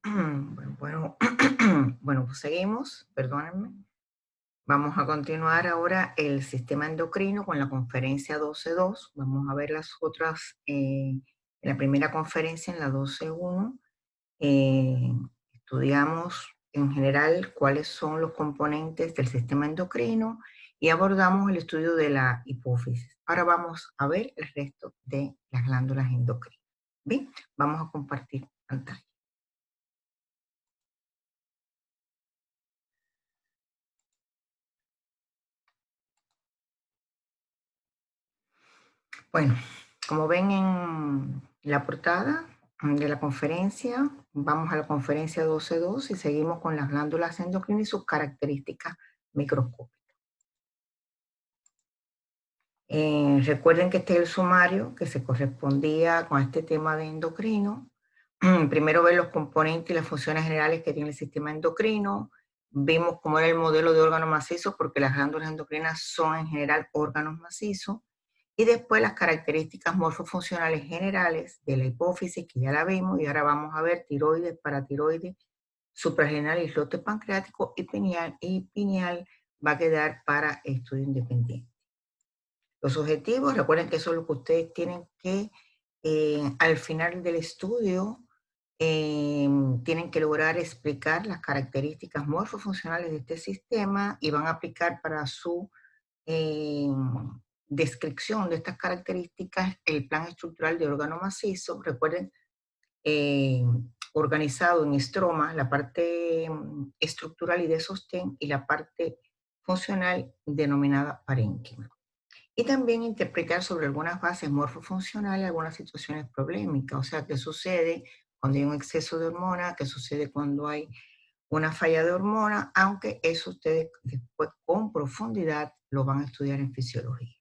Bueno, bueno, pues seguimos, perdónenme. Vamos a continuar ahora el sistema endocrino con la conferencia 12.2. Vamos a ver las otras, en la primera conferencia, en la 12.1, eh, estudiamos en general cuáles son los componentes del sistema endocrino y abordamos el estudio de la hipófisis. Ahora vamos a ver el resto de las glándulas endocrinas. Bien, vamos a compartir pantalla. Bueno, como ven en la portada de la conferencia, vamos a la conferencia 12.2 y seguimos con las glándulas endocrinas y sus características microscópicas. Recuerden que este es el sumario que se correspondía con este tema de endocrino. Primero ver los componentes y las funciones generales que tiene el sistema endocrino. Vimos cómo era el modelo de órganos macizos, porque las glándulas endocrinas son en general órganos macizos. Y después las características morfofuncionales generales de la hipófisis, que ya la vimos, y ahora vamos a ver tiroides, paratiroides, suprarrenal, islote pancreático y pineal va a quedar para estudio independiente. Los objetivos, recuerden que eso es lo que ustedes tienen que, al final del estudio, tienen que lograr explicar las características morfofuncionales de este sistema y van a aplicar para su eh, descripción de estas características el plan estructural de órgano macizo. Recuerden, eh, organizado en estroma, la parte estructural y de sostén y la parte funcional denominada parénquima. Y también interpretar sobre algunas bases morfofuncionales algunas situaciones problemáticas, o sea, qué sucede cuando hay un exceso de hormona, qué sucede cuando hay una falla de hormona, aunque eso ustedes después con profundidad lo van a estudiar en fisiología.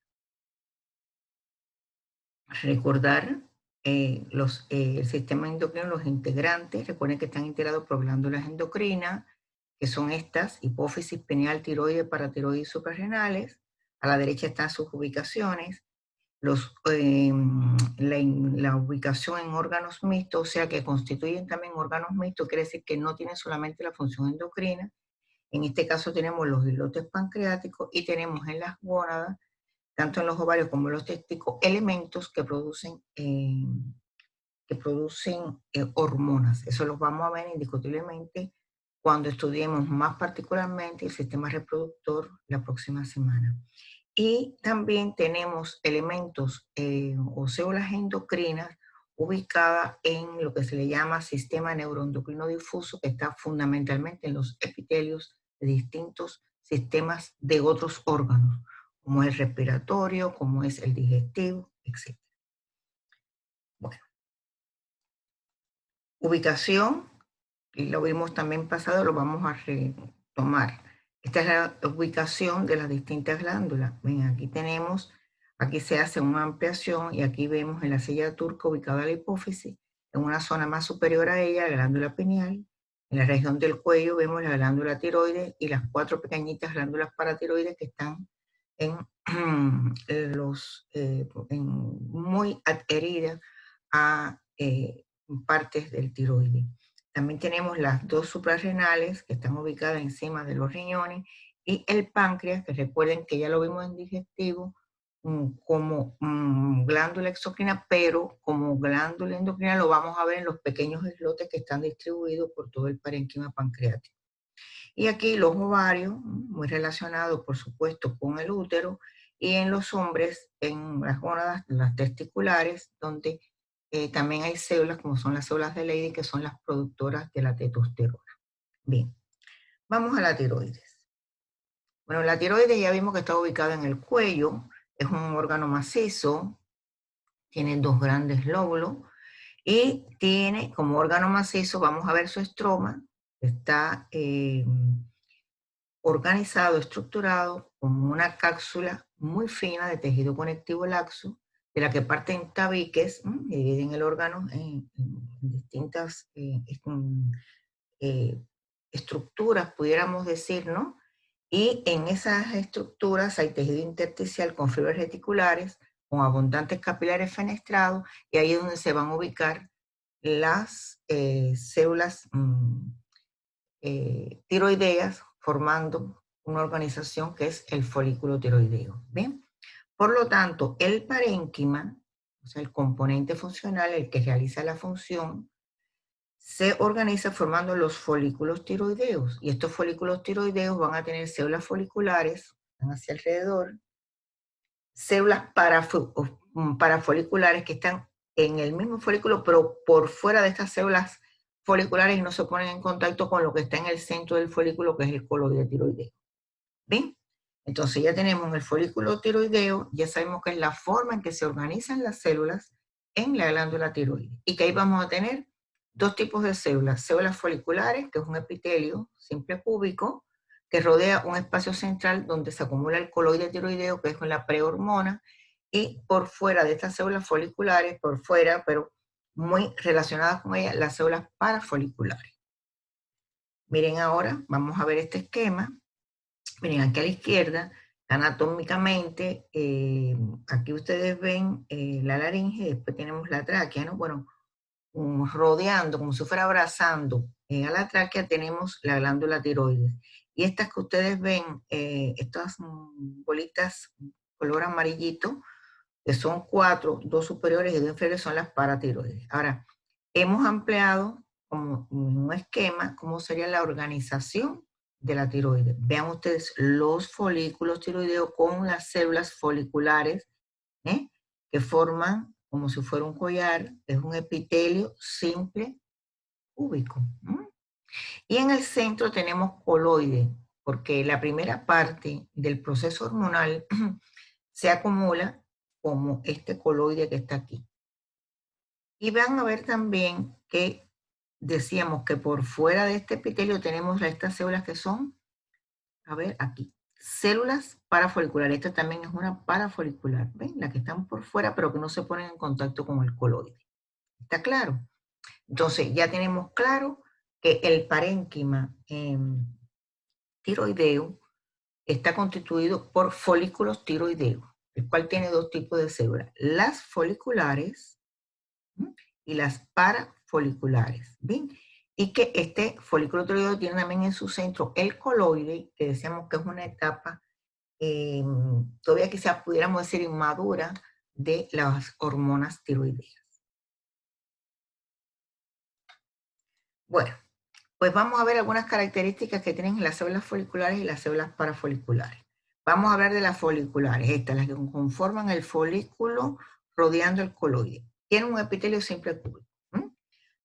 Recordar el sistema endocrino, los integrantes, recuerden que están integrados por glándulas endocrinas, que son estas: hipófisis, pineal, tiroides, paratiroides y suprarrenales. A la derecha están sus ubicaciones. La ubicación en órganos mixtos, o sea que constituyen también órganos mixtos, quiere decir que no tienen solamente la función endocrina. En este caso tenemos los islotes pancreáticos y tenemos en las gónadas, tanto en los ovarios como en los testículos, elementos que producen hormonas. Eso los vamos a ver indiscutiblemente cuando estudiemos más particularmente el sistema reproductor la próxima semana. Y también tenemos elementos o células endocrinas ubicadas en lo que se le llama sistema neuroendocrino difuso, que está fundamentalmente en los epitelios de distintos sistemas de otros órganos, como es el respiratorio, como es el digestivo, etc. Bueno, ubicación, y lo vimos también pasado, lo vamos a retomar. Esta es la ubicación de las distintas glándulas. Ven, aquí se hace una ampliación y aquí vemos en la silla turca ubicada la hipófisis, en una zona más superior a ella, la glándula pineal. En la región del cuello vemos la glándula tiroides y las 4 pequeñitas glándulas paratiroides que están en, muy adheridas a partes del tiroides. También tenemos las 2 suprarrenales que están ubicadas encima de los riñones y el páncreas, que recuerden que ya lo vimos en digestivo, como glándula exocrina, pero como glándula endocrina lo vamos a ver en los pequeños islotes que están distribuidos por todo el parénquima pancreático. Y aquí los ovarios, muy relacionados por supuesto con el útero, y en los hombres, en las gónadas, las testiculares, donde también hay células como son las células de Leydig, que son las productoras de la testosterona. Bien, vamos a la tiroides. Bueno, la tiroides ya vimos que está ubicada en el cuello, es un órgano macizo, tiene 2 grandes lóbulos y tiene como órgano macizo, vamos a ver su estroma, está organizado, estructurado como una cápsula muy fina de tejido conectivo laxo, de la que parten tabiques, y dividen el órgano en distintas eh, estructuras, pudiéramos decir, ¿no? Y en esas estructuras hay tejido intersticial con fibras reticulares, con abundantes capilares fenestrados, y ahí es donde se van a ubicar las células tiroideas formando una organización que es el folículo tiroideo. ¿Bien? Por lo tanto, el parénquima, o sea, el componente funcional, el que realiza la función, se organiza formando los folículos tiroideos. Y estos folículos tiroideos van a tener células foliculares, están hacia alrededor, células parafoliculares que están en el mismo folículo, pero por fuera de estas células foliculares y no se ponen en contacto con lo que está en el centro del folículo, que es el coloide tiroideo. ¿Bien? Entonces ya tenemos el folículo tiroideo, ya sabemos que es la forma en que se organizan las células en la glándula tiroides. Y que ahí vamos a tener dos tipos de células. Células foliculares, que es un epitelio simple cúbico, que rodea un espacio central donde se acumula el coloide tiroideo, que es con la prehormona, y por fuera de estas células foliculares, por fuera, pero muy relacionadas con ellas, las células parafoliculares. Miren ahora, vamos a ver este esquema. Miren, aquí a la izquierda, anatómicamente, aquí ustedes ven la laringe, después tenemos la tráquea, ¿no? Bueno, rodeando, como si fuera abrazando a la tráquea, tenemos la glándula tiroides. Y estas que ustedes ven, estas bolitas color amarillito, que son 4, 2 superiores y 2 inferiores, son las paratiroides. Ahora, hemos ampliado como un esquema cómo sería la organización de la tiroides. Vean ustedes los folículos tiroideos con las células foliculares, que forman como si fuera un collar, es un epitelio simple cúbico. Y en el centro tenemos coloide, porque la primera parte del proceso hormonal se acumula como este coloide que está aquí. Y van a ver también que decíamos que por fuera de este epitelio tenemos estas células que son, a ver, aquí, células parafoliculares. Esta también es una parafolicular, ¿ven? Las que están por fuera, pero que no se ponen en contacto con el coloide. ¿Está claro? Entonces, ya tenemos claro que el parénquima tiroideo está constituido por folículos tiroideos, el cual tiene dos tipos de células, las foliculares y las parafoliculares, ¿bien? Y que este folículo tiroideo tiene también en su centro el coloide, que decíamos que es una etapa todavía quizás pudiéramos decir inmadura de las hormonas tiroideas. Bueno, pues vamos a ver algunas características que tienen las células foliculares y las células parafoliculares. Vamos a hablar de las foliculares, estas, las que conforman el folículo rodeando el coloide. Tienen un epitelio simple cúbico.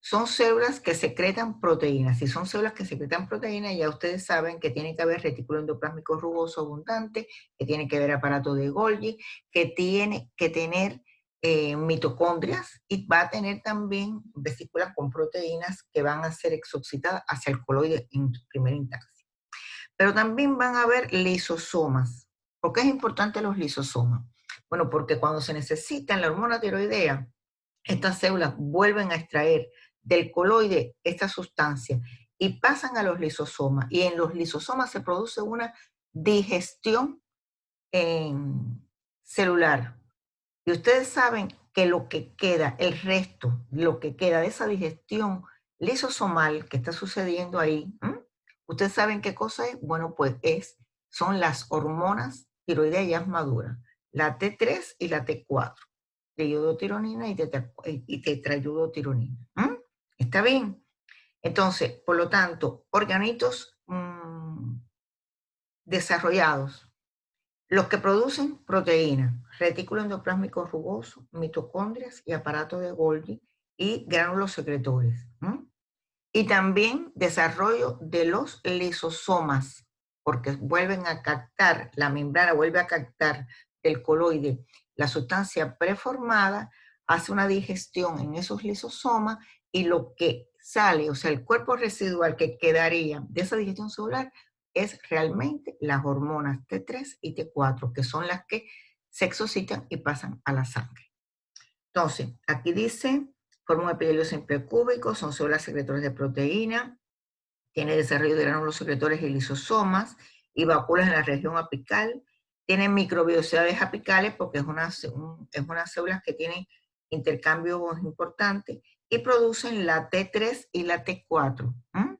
Son células que secretan proteínas. Si son células que secretan proteínas, ya ustedes saben que tiene que haber retículo endoplásmico rugoso abundante, que tiene que haber aparato de Golgi, que tiene que tener mitocondrias y va a tener también vesículas con proteínas que van a ser exocitadas hacia el coloide en primera instancia. Pero también van a haber lisosomas. ¿Por qué es importante los lisosomas? Bueno, porque cuando se necesitan la hormona tiroidea, estas células vuelven a extraer del coloide esta sustancia y pasan a los lisosomas. Y en los lisosomas se produce una digestión celular. Y ustedes saben que lo que queda, el resto, lo que queda de esa digestión lisosomal que está sucediendo ahí, ¿ustedes saben qué cosa es? Bueno, pues son las hormonas tiroideas maduras, la T3 y la T4, triiodotironina y tetrayudotironina. ¿Está bien? Entonces, por lo tanto, organitos desarrollados, los que producen proteína, retículo endoplásmico rugoso, mitocondrias y aparato de Golgi y gránulos secretores. Y también desarrollo de los lisosomas, porque vuelven a captar, la membrana vuelve a captar del coloide la sustancia preformada, hace una digestión en esos lisosomas y lo que sale, o sea, el cuerpo residual que quedaría de esa digestión celular es realmente las hormonas T3 y T4, que son las que se exocitan y pasan a la sangre. Entonces, aquí dice, forma un epitelio simple cúbico, son células secretoras de proteína, tiene desarrollo de gránulos secretores y lisosomas, y vacuolas en la región apical, tiene microbiosidades apicales porque es unas células que tienen intercambio importante, y producen la T3 y la T4,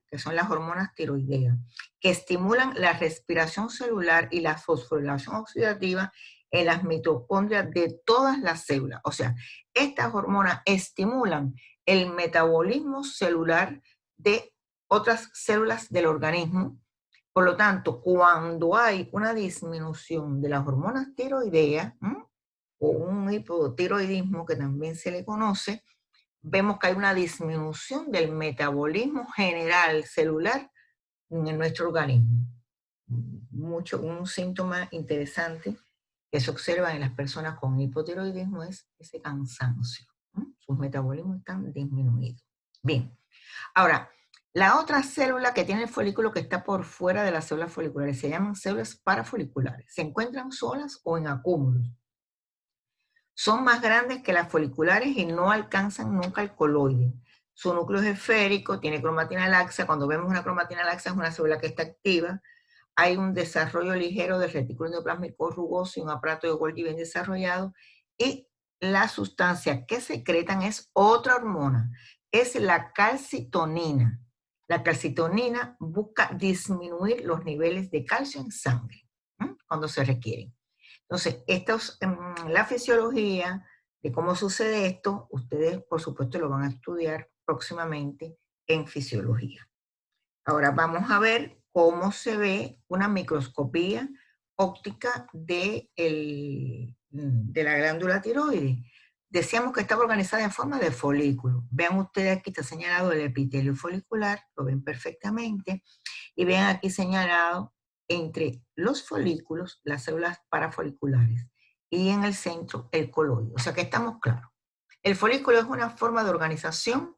que son las hormonas tiroideas, que estimulan la respiración celular y la fosforilación oxidativa en las mitocondrias de todas las células. O sea, estas hormonas estimulan el metabolismo celular de otras células del organismo. Por lo tanto, cuando hay una disminución de las hormonas tiroideas, o un hipotiroidismo que también se le conoce, vemos que hay una disminución del metabolismo general celular en nuestro organismo. Un síntoma interesante que se observa en las personas con hipotiroidismo es ese cansancio. Sus metabolismos están disminuidos. Bien, ahora, la otra célula que tiene el folículo que está por fuera de las células foliculares se llaman células parafoliculares. Se encuentran solas o en acúmulos. Son más grandes que las foliculares y no alcanzan nunca el coloide. Su núcleo es esférico, tiene cromatina laxa. Cuando vemos una cromatina laxa es una célula que está activa. Hay un desarrollo ligero del retículo endoplásmico rugoso y un aparato de Golgi bien desarrollado. Y la sustancia que secretan es otra hormona, es la calcitonina. La calcitonina busca disminuir los niveles de calcio en sangre cuando se requieren. Entonces, la fisiología de cómo sucede esto, ustedes por supuesto lo van a estudiar próximamente en fisiología. Ahora vamos a ver cómo se ve una microscopía óptica de la glándula tiroides. Decíamos que estaba organizada en forma de folículo. Vean ustedes aquí está señalado el epitelio folicular, lo ven perfectamente, y vean aquí señalado entre los folículos las células parafoliculares y en el centro el coloide. O sea que estamos claros. El folículo es una forma de organización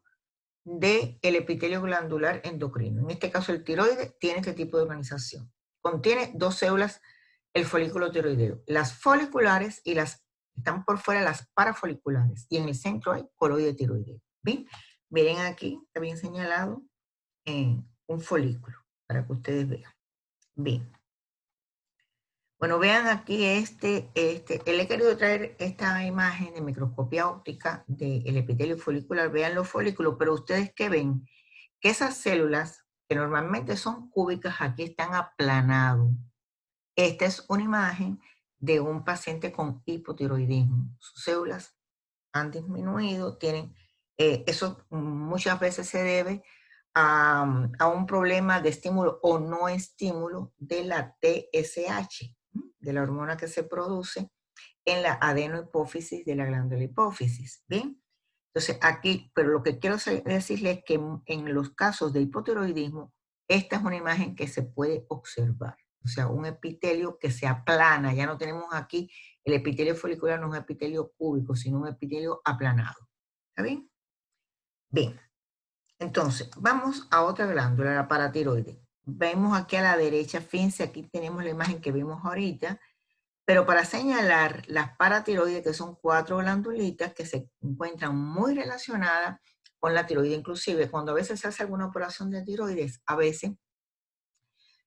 del epitelio glandular endocrino. En este caso el tiroides tiene este tipo de organización. Contiene dos células, el folículo tiroideo. Las foliculares y las están por fuera las parafoliculares. Y en el centro hay coloide tiroideo. ¿Bien? Miren aquí, está bien señalado un folículo, para que ustedes vean. Bien. Bueno, vean aquí le he querido traer esta imagen de microscopía óptica del epitelio folicular. Vean los folículos, pero ustedes ¿qué ven? Que esas células, que normalmente son cúbicas, aquí están aplanadas. Esta es una imagen de un paciente con hipotiroidismo. Sus células han disminuido, eso muchas veces se debe a un problema de estímulo o no estímulo de la TSH, de la hormona que se produce en la adenohipófisis de la glándula hipófisis, ¿bien? Entonces aquí, pero lo que quiero decirles es que en los casos de hipotiroidismo, esta es una imagen que se puede observar. O sea, un epitelio que se aplana. Ya no tenemos aquí, el epitelio folicular no es un epitelio cúbico, sino un epitelio aplanado. ¿Está bien? Bien. Entonces, vamos a otra glándula, la paratiroide. Vemos aquí a la derecha, fíjense, aquí tenemos la imagen que vimos ahorita, pero para señalar las paratiroides, que son 4 glandulitas que se encuentran muy relacionadas con la tiroide. Inclusive, cuando a veces se hace alguna operación de tiroides, a veces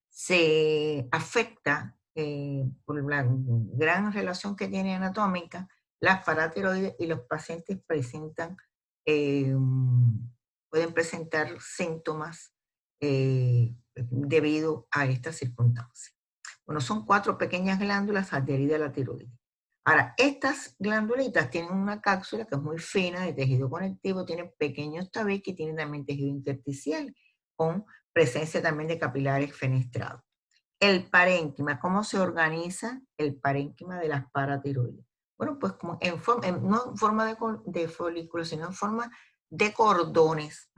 se afecta por la gran relación que tiene anatómica las paratiroides y los pacientes pueden presentar síntomas debido a estas circunstancias. Bueno, son 4 pequeñas glándulas adheridas a la tiroides. Ahora, estas glandulitas tienen una cápsula que es muy fina, de tejido conectivo, tienen pequeños tabiques y tienen también tejido intersticial, con presencia también de capilares fenestrados. El parénquima, ¿cómo se organiza el parénquima de las paratiroides? Bueno, pues como no en forma de folículos, sino en forma de cordones.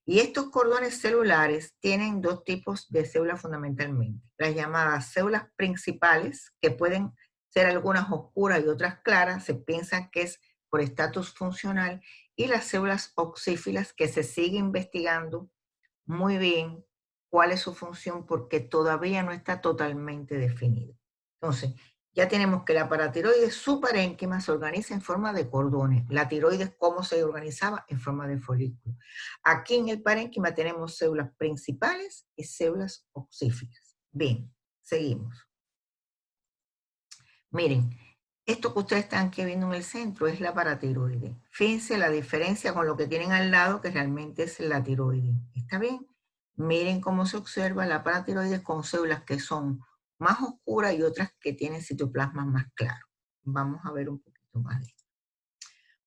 Y estos cordones celulares tienen 2 tipos de células fundamentalmente. Las llamadas células principales, que pueden ser algunas oscuras y otras claras, se piensa que es por estatus funcional, y las células oxífilas, que se sigue investigando muy bien cuál es su función porque todavía no está totalmente definido. Entonces, ya tenemos que la paratiroides, su parénquima se organiza en forma de cordones. La tiroides, ¿cómo se organizaba? En forma de folículo. Aquí en el parénquima tenemos células principales y células oxífilas. Bien, seguimos. Miren, Esto que ustedes están aquí viendo en el centro es la paratiroide. Fíjense la diferencia con lo que tienen al lado, que realmente es la tiroide. ¿Está bien? Miren cómo se observa la paratiroide con células que son más oscuras y otras que tienen citoplasma más claro. Vamos a ver un poquito más de esto.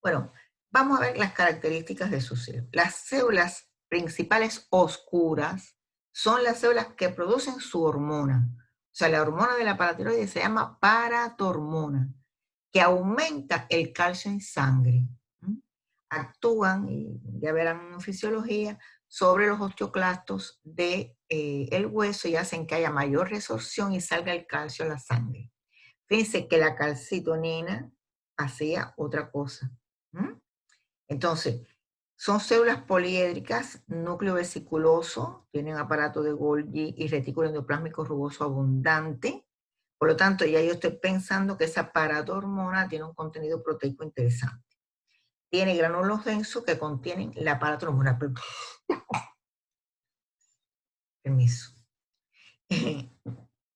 Bueno, vamos a ver las características de su célula. Las células principales oscuras son las células que producen su hormona. O sea, la hormona de la paratiroide se llama paratormona, que aumenta el calcio en sangre. Actúan, y ya verán en fisiología, sobre los osteoclastos del hueso y hacen que haya mayor resorción y salga el calcio a la sangre. Fíjense que la calcitonina hacía otra cosa. Entonces, son células poliédricas, núcleo vesiculoso, tienen aparato de Golgi y retículo endoplásmico rugoso abundante. Por lo tanto, ya yo estoy pensando que esa paratormona tiene un contenido proteico interesante. Tiene granulos densos que contienen la paratormona. Permiso.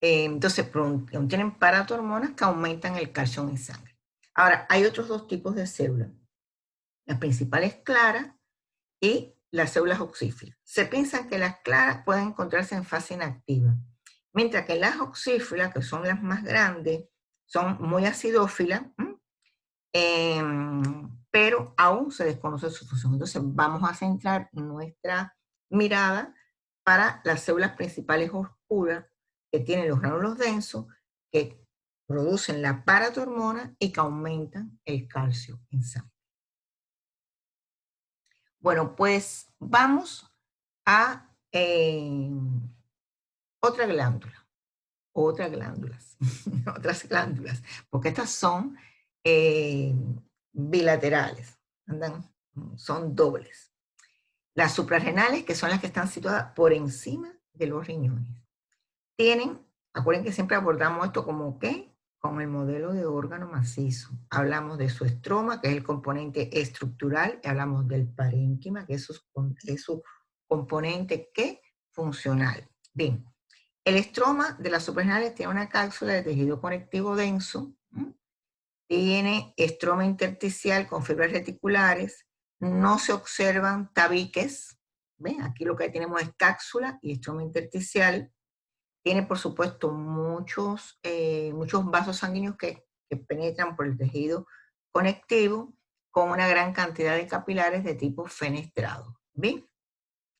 Entonces, contienen paratormonas que aumentan el calcio en sangre. Ahora, hay otros dos tipos de células. Las principales claras y las células oxífilas. Se piensa que las claras pueden encontrarse en fase inactiva, mientras que las oxífilas, que son las más grandes, son muy acidófilas, pero aún se desconoce su función. Entonces vamos a centrar nuestra mirada para las células principales oscuras que tienen los gránulos densos, que producen la paratormona y que aumentan el calcio en sangre. Bueno, pues vamos a otra glándula, otras glándulas, otras glándulas, porque estas son bilaterales, andan, son dobles. Las suprarrenales, que son las que están situadas por encima de los riñones, tienen, acuérdense que siempre abordamos esto como ¿qué? Con el modelo de órgano macizo. Hablamos de su estroma, que es el componente estructural, y hablamos del parénquima, que es su componente ¿qué? Funcional. Bien, el estroma de las suprarrenales tiene una cápsula de tejido conectivo denso, tiene estroma intersticial con fibras reticulares, no se observan tabiques, ¿ven? Aquí lo que tenemos es cápsula y estroma intersticial. Tiene, por supuesto, muchos vasos sanguíneos que penetran por el tejido conectivo con una gran cantidad de capilares de tipo fenestrado. ¿Bien?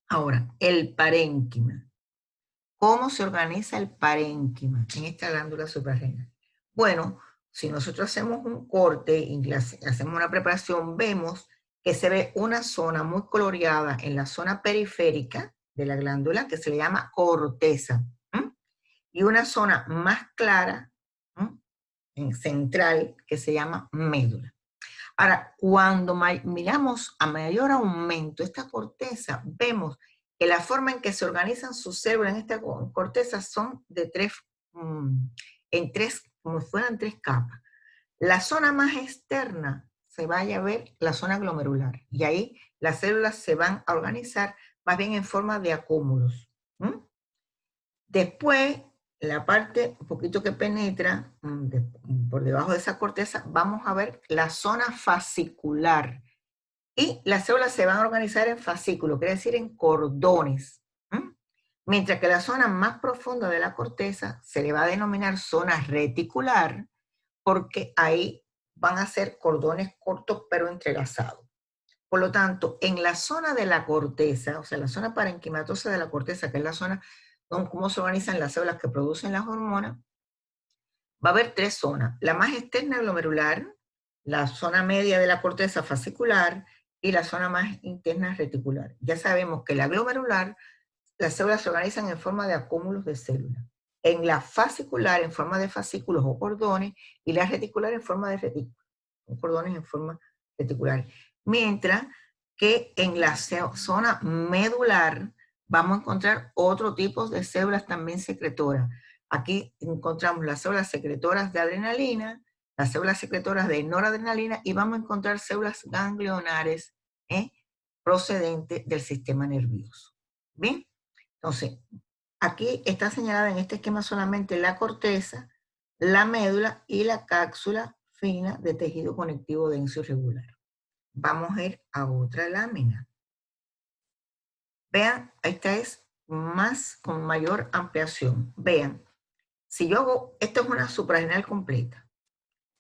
Ahora, el parénquima. ¿Cómo se organiza el parénquima en esta glándula suprarrenal? Bueno, si nosotros hacemos un corte y hacemos una preparación, vemos que se ve una zona muy coloreada en la zona periférica de la glándula que se le llama corteza. Y una zona más clara, en central, que se llama médula. Ahora, cuando miramos a mayor aumento esta corteza, vemos que la forma en que se organizan sus células en esta corteza son de tres, como si fueran tres capas. La zona más externa se vaya a ver la zona glomerular, y ahí las células se van a organizar más bien en forma de acúmulos. Después, la parte un poquito que penetra por debajo de esa corteza, vamos a ver la zona fascicular. Y las células se van a organizar en fascículos, quiere decir en cordones. Mientras que la zona más profunda de la corteza se le va a denominar zona reticular, porque ahí van a ser cordones cortos pero entrelazados. Por lo tanto, en la zona de la corteza, o sea, la zona parenquimatosa de la corteza, que es la zona donde cómo se organizan las células que producen las hormonas, va a haber tres zonas. La más externa glomerular, la zona media de la corteza fascicular y la zona más interna reticular. Ya sabemos que la glomerular, las células se organizan en forma de acúmulos de células. En la fascicular, en forma de fascículos o cordones, y la reticular en forma de retículos, cordones en forma reticular. Mientras que en la zona medular vamos a encontrar otro tipo de células también secretoras. Aquí encontramos las células secretoras de adrenalina, las células secretoras de noradrenalina, y vamos a encontrar células ganglionares procedentes del sistema nervioso. ¿Bien? Entonces, aquí está señalada en este esquema solamente la corteza, la médula y la cápsula fina de tejido conectivo denso y regular. Vamos a ir a otra lámina. Vean, esta es con mayor ampliación. Vean, si yo hago, esto es una suprarrenal completa.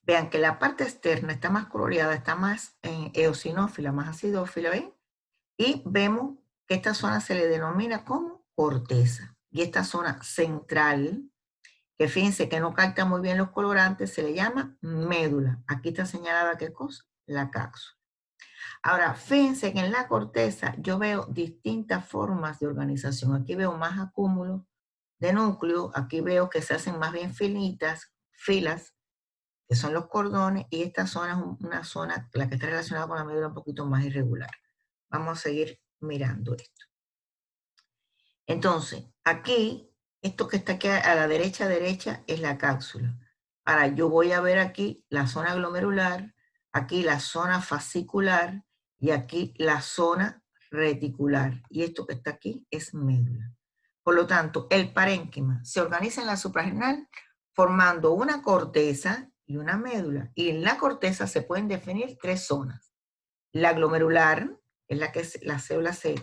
Vean que la parte externa está más coloreada, está más eosinófila, más acidófila, ¿ven? Y vemos que esta zona se le denomina como corteza. Y esta zona central, que fíjense que no capta muy bien los colorantes, se le llama médula. Aquí está señalada ¿qué cosa? La cápsula. Ahora, fíjense que en la corteza yo veo distintas formas de organización. Aquí veo más acúmulos de núcleo, aquí veo que se hacen más bien filas, que son los cordones, y esta zona es una zona, la que está relacionada con la médula, un poquito más irregular. Vamos a seguir mirando esto. Entonces, aquí, esto que está aquí a la derecha es la cápsula. Ahora, yo voy a ver aquí la zona glomerular, aquí la zona fascicular, y aquí la zona reticular. Y esto que está aquí es médula. Por lo tanto, el parénquima se organiza en la suprarrenal formando una corteza y una médula. Y en la corteza se pueden definir tres zonas. La glomerular, es la que las células se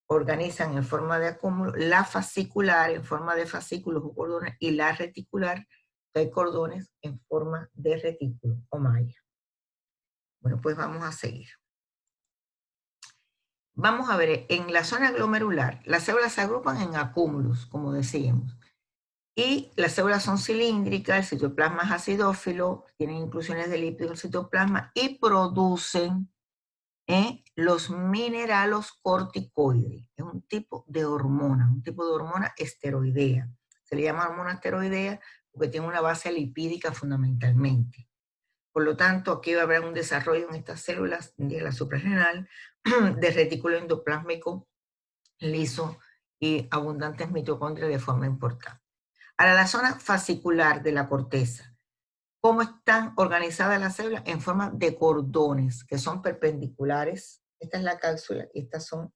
organizan en forma de acúmulo, la fascicular en forma de fascículos o cordones, y la reticular, que hay cordones en forma de retículo o malla. Bueno, pues vamos a seguir. Vamos a ver, en la zona glomerular, las células se agrupan en acúmulos, como decíamos. Y las células son cilíndricas, el citoplasma es acidófilo, tienen inclusiones de lípidos en el citoplasma y producen los minerales corticoides. Es un tipo de hormona esteroidea. Se le llama hormona esteroidea porque tiene una base lipídica fundamentalmente. Por lo tanto, aquí va a haber un desarrollo en estas células de la suprarrenal de retículo endoplásmico liso y abundantes mitocondrias de forma importante. Ahora, la zona fascicular de la corteza. ¿Cómo están organizadas las células? En forma de cordones, que son perpendiculares. Esta es la cápsula y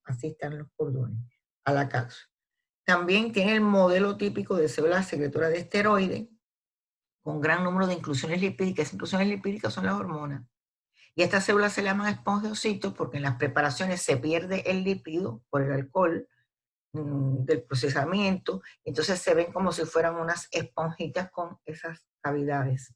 así están los cordones a la cápsula. También tiene el modelo típico de células secretoras de esteroides, con gran número de inclusiones lipídicas. Esas inclusiones lipídicas son las hormonas. Y estas células se llaman espongiocitos porque en las preparaciones se pierde el lípido por el alcohol del procesamiento, entonces se ven como si fueran unas esponjitas con esas cavidades.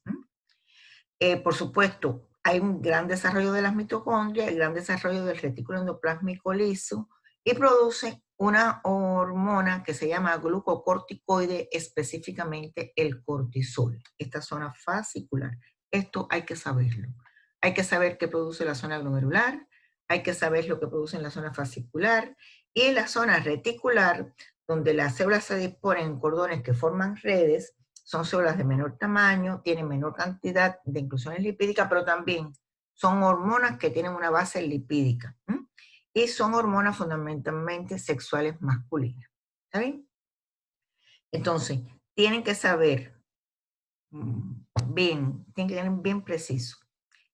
Por supuesto, hay un gran desarrollo de las mitocondrias, el gran desarrollo del retículo endoplásmico liso, y produce una hormona que se llama glucocorticoide, específicamente el cortisol, esta zona fascicular. Esto hay que saberlo. Hay que saber qué produce la zona glomerular, hay que saber lo que produce en la zona fascicular, y la zona reticular, donde las células se disponen en cordones que forman redes, son células de menor tamaño, tienen menor cantidad de inclusiones lipídicas, pero también son hormonas que tienen una base lipídica. Y son hormonas fundamentalmente sexuales masculinas. ¿Está bien? Entonces, tienen que saber bien, tienen que tener bien preciso.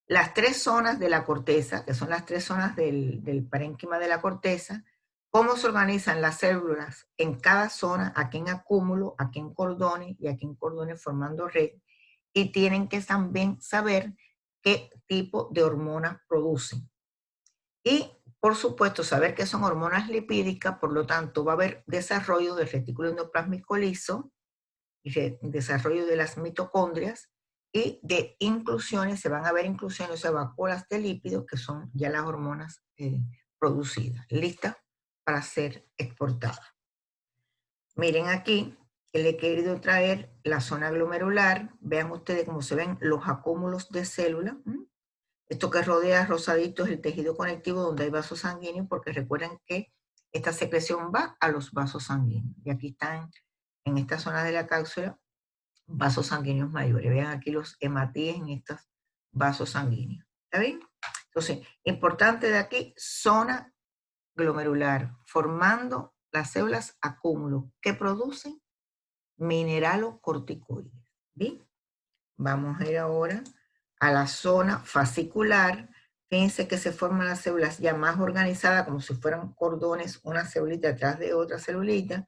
Las tres zonas de la corteza, que son las tres zonas del parénquima de la corteza, cómo se organizan las células en cada zona, aquí en acúmulo, aquí en cordones y aquí en cordones formando red, y tienen que también saber qué tipo de hormonas producen. Y, por supuesto, saber que son hormonas lipídicas, por lo tanto, va a haber desarrollo del retículo endoplásmico liso y desarrollo de las mitocondrias, y de inclusiones, se van a ver inclusiones o vacuolas de lípidos, que son ya las hormonas producidas, listas para ser exportadas. Miren aquí, que le he querido traer la zona glomerular. Vean ustedes cómo se ven los acúmulos de células. Esto que rodea rosadito es el tejido conectivo donde hay vasos sanguíneos, porque recuerden que esta secreción va a los vasos sanguíneos. Y aquí están, en esta zona de la cápsula, vasos sanguíneos mayores. Vean aquí los hematíes en estos vasos sanguíneos. ¿Está bien? Entonces, importante de aquí, zona glomerular, formando las células acúmulo que producen mineralocorticoides. ¿Bien? Vamos a ir ahora a la zona fascicular. Fíjense que se forman las células ya más organizadas, como si fueran cordones, una célula detrás de otra celulita.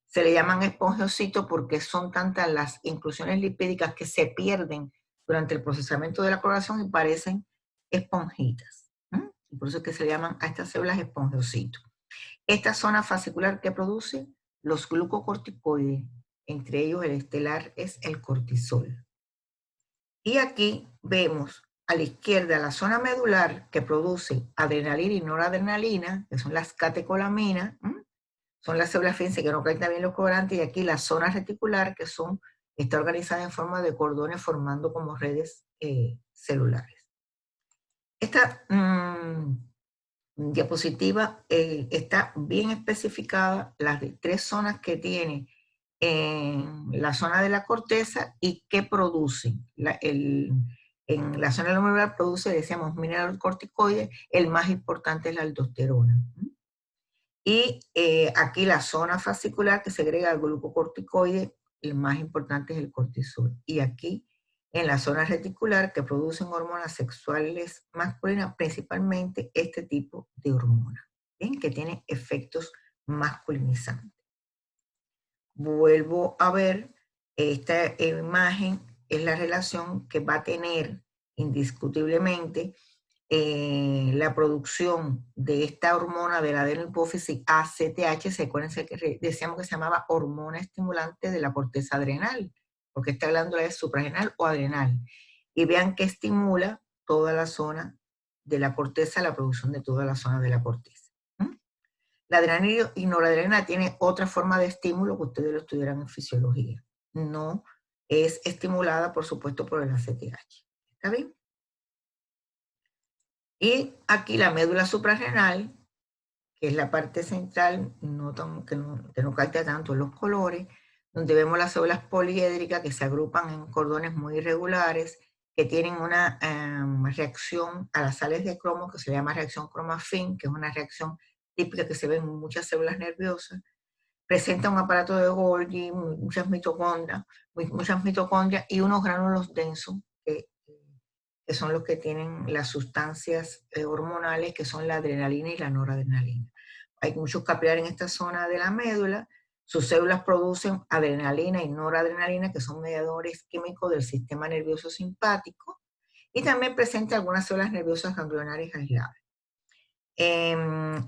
Se le llaman espongiocitos porque son tantas las inclusiones lipídicas que se pierden durante el procesamiento de la cloración y parecen esponjitas. Y por eso es que se llaman a estas células espongiocitos. Esta zona fascicular que produce los glucocorticoides, entre ellos el estelar es el cortisol. Y aquí vemos a la izquierda la zona medular que produce adrenalina y noradrenalina, que son las catecolaminas, son las células, fíjense que no caen también los colorantes, y aquí la zona reticular, que está organizada en forma de cordones formando como redes celulares. Esta diapositiva está bien especificada, las de 3 zonas que tiene en la zona de la corteza y qué producen. En la zona medular produce, decíamos, mineralocorticoides, el más importante es la aldosterona. Y aquí la zona fascicular que segrega el glucocorticoide, el más importante es el cortisol. Y aquí en la zona reticular que producen hormonas sexuales masculinas, principalmente este tipo de hormona, ¿bien? Que tiene efectos masculinizantes. Vuelvo a ver, esta imagen es la relación que va a tener indiscutiblemente la producción de esta hormona de la adenohipófisis ACTH. Se acuerdan que decíamos que se llamaba hormona estimulante de la corteza adrenal, porque esta glándula es suprarrenal o adrenal. Y vean que estimula toda la zona de la corteza, la producción de toda la zona de la corteza. La adrenalina y noradrenalina tiene otra forma de estímulo que ustedes lo estudiarán en fisiología. No es estimulada, por supuesto, por el ACTH. ¿Está bien? Y aquí la médula suprarrenal, que es la parte central, que no capta tanto los colores, donde vemos las células poliédricas que se agrupan en cordones muy irregulares, que tienen una reacción a las sales de cromo que se llama reacción cromafin, que es una reacción típica que se ve en muchas células nerviosas. Presenta un aparato de Golgi, muchas mitocondrias y unos gránulos densos que son los que tienen las sustancias hormonales, que son la adrenalina y la noradrenalina. Hay muchos capilares en esta zona de la médula, sus células producen adrenalina y noradrenalina, que son mediadores químicos del sistema nervioso simpático, y también presenta algunas células nerviosas ganglionarias aisladas.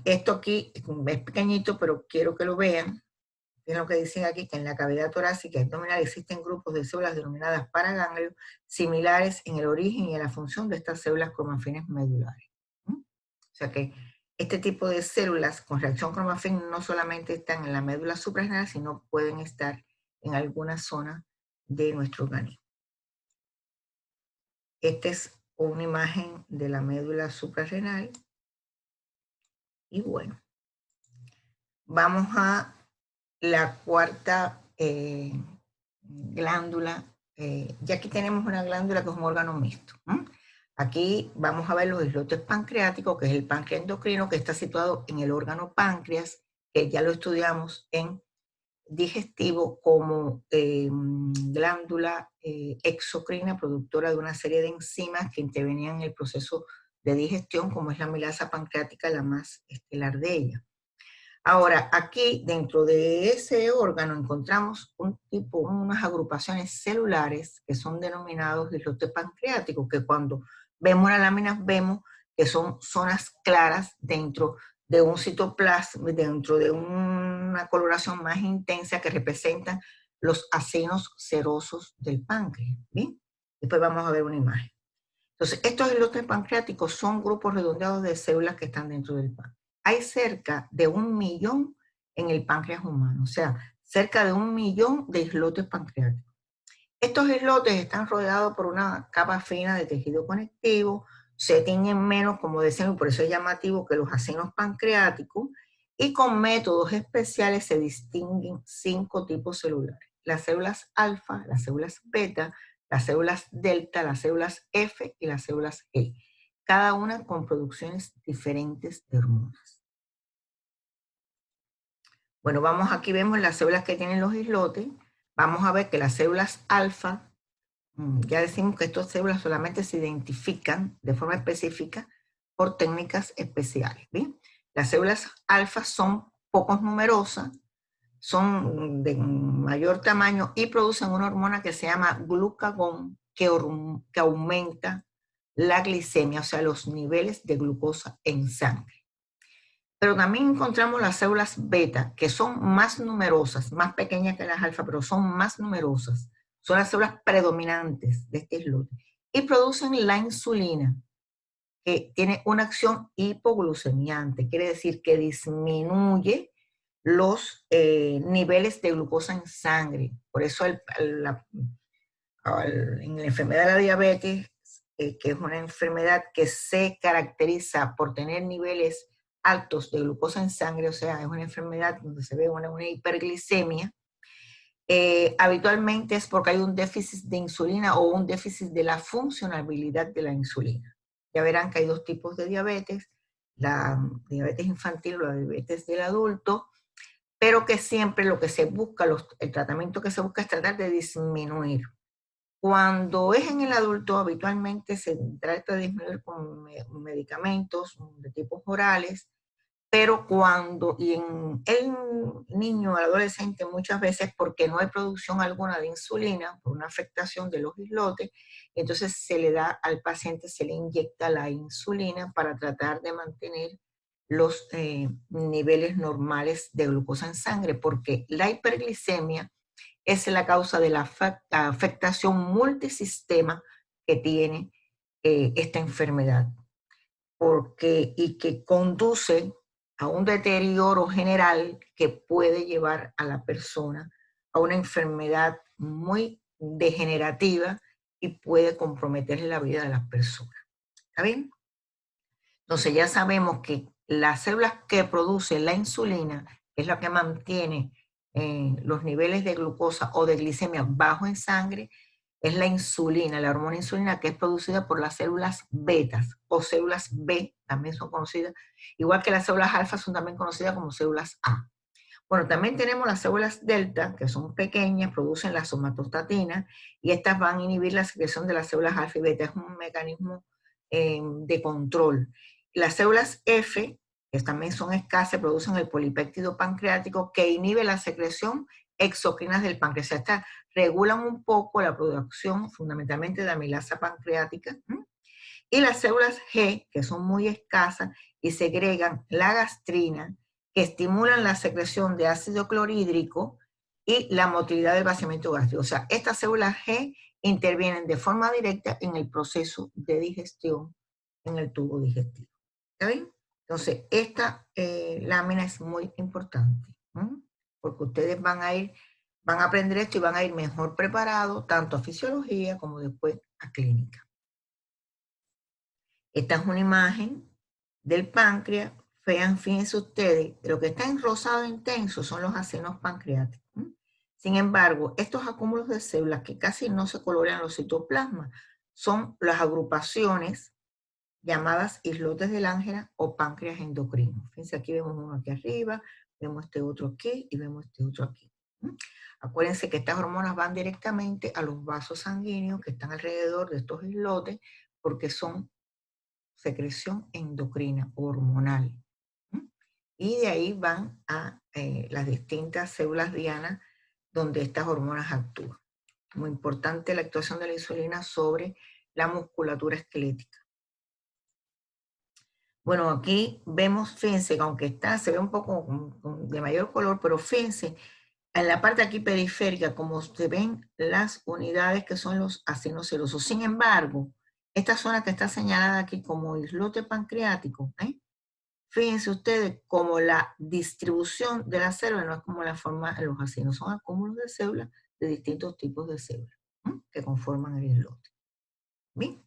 Esto aquí es pequeñito, pero quiero que lo vean. Es lo que dicen aquí, que en la cavidad torácica y abdominal existen grupos de células denominadas paraganglios similares en el origen y en la función de estas células cromafines medulares. O sea que este tipo de células con reacción cromafin no solamente están en la médula suprarrenal, sino pueden estar en alguna zona de nuestro organismo. Esta es una imagen de la médula suprarrenal. Y bueno, vamos a la cuarta glándula. Ya aquí tenemos una glándula que es un órgano mixto. Aquí vamos a ver los islotes pancreáticos, que es el páncreas endocrino, que está situado en el órgano páncreas, que ya lo estudiamos en digestivo como glándula exocrina, productora de una serie de enzimas que intervenían en el proceso de digestión, como es la amilasa pancreática, la más estelar de ella. Ahora, aquí dentro de ese órgano encontramos unas agrupaciones celulares que son denominados islotes pancreáticos, que cuando vemos las láminas vemos que son zonas claras dentro de un citoplasma, dentro de una coloración más intensa que representan los acinos serosos del páncreas. ¿Bien? Después vamos a ver una imagen. Entonces, estos islotes pancreáticos son grupos redondeados de células que están dentro del páncreas. Hay cerca de 1 millón en el páncreas humano, o sea, cerca de 1 millón de islotes pancreáticos. Estos islotes están rodeados por una capa fina de tejido conectivo, se tiñen menos, como decíamos, por eso es llamativo, que los acinos pancreáticos, y con métodos especiales se distinguen 5 tipos celulares: las células alfa, las células beta, las células delta, las células F y las células G, cada una con producciones diferentes de hormonas. Bueno, aquí vemos las células que tienen los islotes. Vamos a ver que las células alfa, ya decimos que estas células solamente se identifican de forma específica por técnicas especiales. ¿Bien? Las células alfa son poco numerosas, son de mayor tamaño y producen una hormona que se llama glucagón, que aumenta la glicemia, o sea, los niveles de glucosa en sangre. Pero también encontramos las células beta, que son más numerosas, más pequeñas que las alfa, pero son más numerosas. Son las células predominantes de este islote. Y producen la insulina, que tiene una acción hipoglucemiante, quiere decir que disminuye los niveles de glucosa en sangre. Por eso en la enfermedad de la diabetes, que es una enfermedad que se caracteriza por tener niveles altos de glucosa en sangre, o sea, es una enfermedad donde se ve una hiperglicemia, habitualmente es porque hay un déficit de insulina o un déficit de la funcionalidad de la insulina. Ya verán que hay dos tipos de diabetes, la diabetes infantil o la diabetes del adulto, pero que siempre lo que se busca, el tratamiento que se busca es tratar de disminuir. Cuando es en el adulto, habitualmente se trata de disminuir con medicamentos de tipos orales, pero y en el niño o adolescente muchas veces porque no hay producción alguna de insulina, por una afectación de los islotes, entonces se le da al paciente, se le inyecta la insulina para tratar de mantener los niveles normales de glucosa en sangre, porque la hiperglicemia es la causa de la afectación multisistema que tiene esta enfermedad, y que conduce a un deterioro general que puede llevar a la persona a una enfermedad muy degenerativa y puede comprometer la vida de las personas. ¿Está bien? Entonces ya sabemos que las células que producen la insulina, que es la que mantiene los niveles de glucosa o de glicemia bajo en sangre, es la insulina, la hormona insulina, que es producida por las células betas o células B, también son conocidas, igual que las células alfa son también conocidas como células A. Bueno, también tenemos las células delta, que son pequeñas, producen la somatostatina, y estas van a inhibir la secreción de las células alfa y beta. Es un mecanismo de control. Las células F, que también son escasas, producen el polipéptido pancreático, que inhibe la secreción exocrinas del páncreas. O sea, estas regulan un poco la producción, fundamentalmente de amilasa pancreática. Y las células G, que son muy escasas y segregan la gastrina, que estimulan la secreción de ácido clorhídrico y la motilidad del vaciamiento gástrico. O sea, estas células G intervienen de forma directa en el proceso de digestión en el tubo digestivo. ¿Está bien? Entonces, esta lámina es muy importante, porque ustedes van a aprender esto y van a ir mejor preparados, tanto a fisiología como después a clínica. Esta es una imagen del páncreas. Vean, fíjense ustedes, lo que está en rosado intenso son los acenos pancreáticos. Sin embargo, estos acúmulos de células que casi no se colorean en los citoplasmas son las agrupaciones llamadas islotes de Langerhans o páncreas endocrinos. Fíjense, aquí vemos uno aquí arriba, vemos este otro aquí y vemos este otro aquí. Acuérdense que estas hormonas van directamente a los vasos sanguíneos que están alrededor de estos islotes porque son secreción endocrina, hormonal. Y de ahí van a las distintas células dianas donde estas hormonas actúan. Muy importante la actuación de la insulina sobre la musculatura esquelética. Bueno, aquí vemos, fíjense, que aunque se ve un poco de mayor color, pero fíjense, en la parte aquí periférica, como se ven las unidades que son los acenos serosos. Sin embargo, esta zona que está señalada aquí como islote pancreático, fíjense ustedes como la distribución de las células no es como la forma de los acenos, son acúmulos de células de distintos tipos de células que conforman el islote. Bien.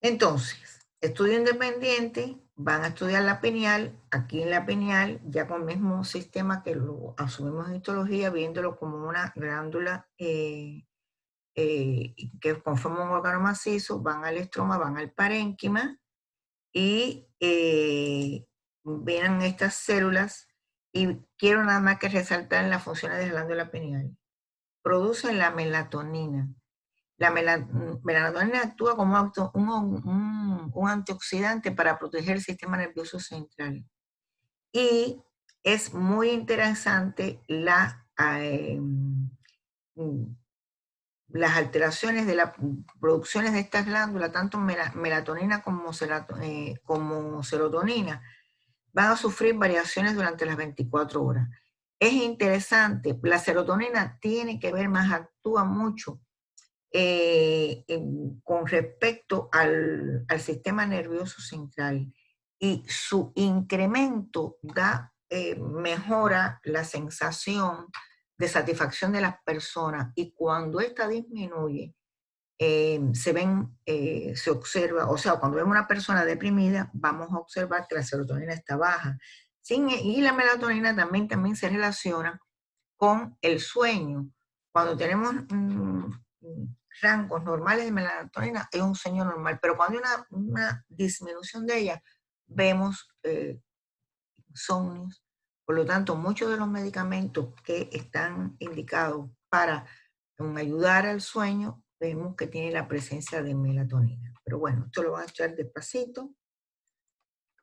Entonces, estudio independiente, van a estudiar la pineal, aquí en la pineal, ya con el mismo sistema que lo asumimos en histología, viéndolo como una glándula que conforma un órgano macizo, van al estroma, van al parénquima, y ven estas células, y quiero nada más que resaltar en las funciones de la glándula pineal. Producen la melatonina. La melatonina actúa como un antioxidante para proteger el sistema nervioso central. Y es muy interesante las alteraciones de las producciones de estas glándulas, tanto melatonina como serotonina, van a sufrir variaciones durante las 24 horas. Es interesante, la serotonina tiene que ver más, actúa mucho con respecto al sistema nervioso central, y su incremento mejora la sensación de satisfacción de las personas, y cuando esta disminuye, se observa, o sea, cuando vemos una persona deprimida, vamos a observar que la serotonina está baja. Y la melatonina también se relaciona con el sueño. Cuando tenemos rangos normales de melatonina, es un sueño normal, pero cuando hay una disminución de ella, vemos insomnios. Por lo tanto, muchos de los medicamentos que están indicados para ayudar al sueño, vemos que tiene la presencia de melatonina. Pero bueno, esto lo van a echar despacito.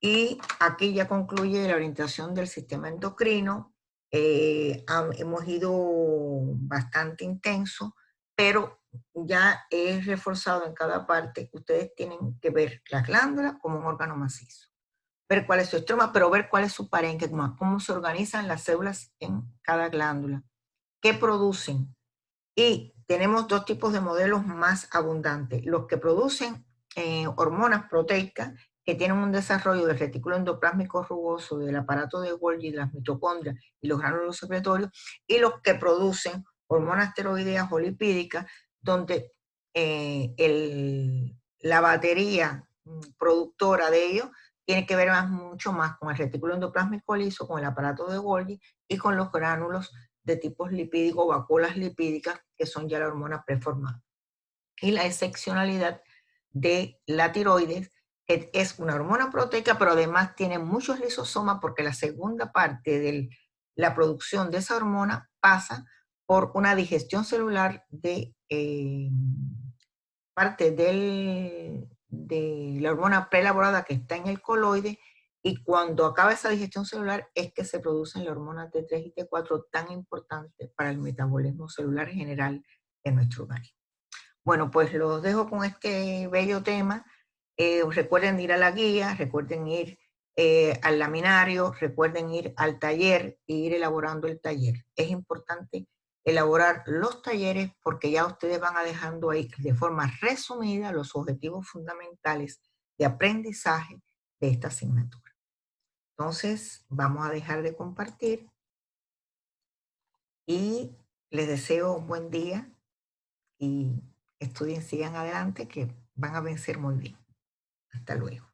Y aquí ya concluye la orientación del sistema endocrino. Hemos ido bastante intenso, pero ya he reforzado en cada parte que ustedes tienen que ver las glándulas como un órgano macizo, ver cuál es su estroma, pero ver cuál es su parénquima, cómo se organizan las células en cada glándula, qué producen. Y tenemos dos tipos de modelos más abundantes: los que producen hormonas proteicas, que tienen un desarrollo del retículo endoplásmico rugoso, del aparato de Golgi, de las mitocondrias y los gránulos secretorios, y los que producen hormonas esteroideas o lipídicas, donde la batería productora de ellos tiene que ver mucho más con el retículo endoplásmico liso, con el aparato de Golgi y con los gránulos de tipos lipídicos, vacuolas lipídicas, que son ya la hormona preformada. Y la excepcionalidad de la tiroides, que es una hormona proteica, pero además tiene muchos lisosomas, porque la segunda parte de la producción de esa hormona pasa por una digestión celular de parte de la hormona preelaborada que está en el coloide, y cuando acaba esa digestión celular es que se producen las hormonas T3 y T4 tan importantes para el metabolismo celular general de nuestro organismo. Bueno, pues los dejo con este bello tema. Recuerden ir a la guía, recuerden ir al laminario, recuerden ir al taller e ir elaborando el taller. Es importante elaborar los talleres, porque ya ustedes van a dejando ahí de forma resumida los objetivos fundamentales de aprendizaje de esta asignatura. Entonces, vamos a dejar de compartir y les deseo un buen día, y estudien, sigan adelante, que van a vencer muy bien. Hasta luego.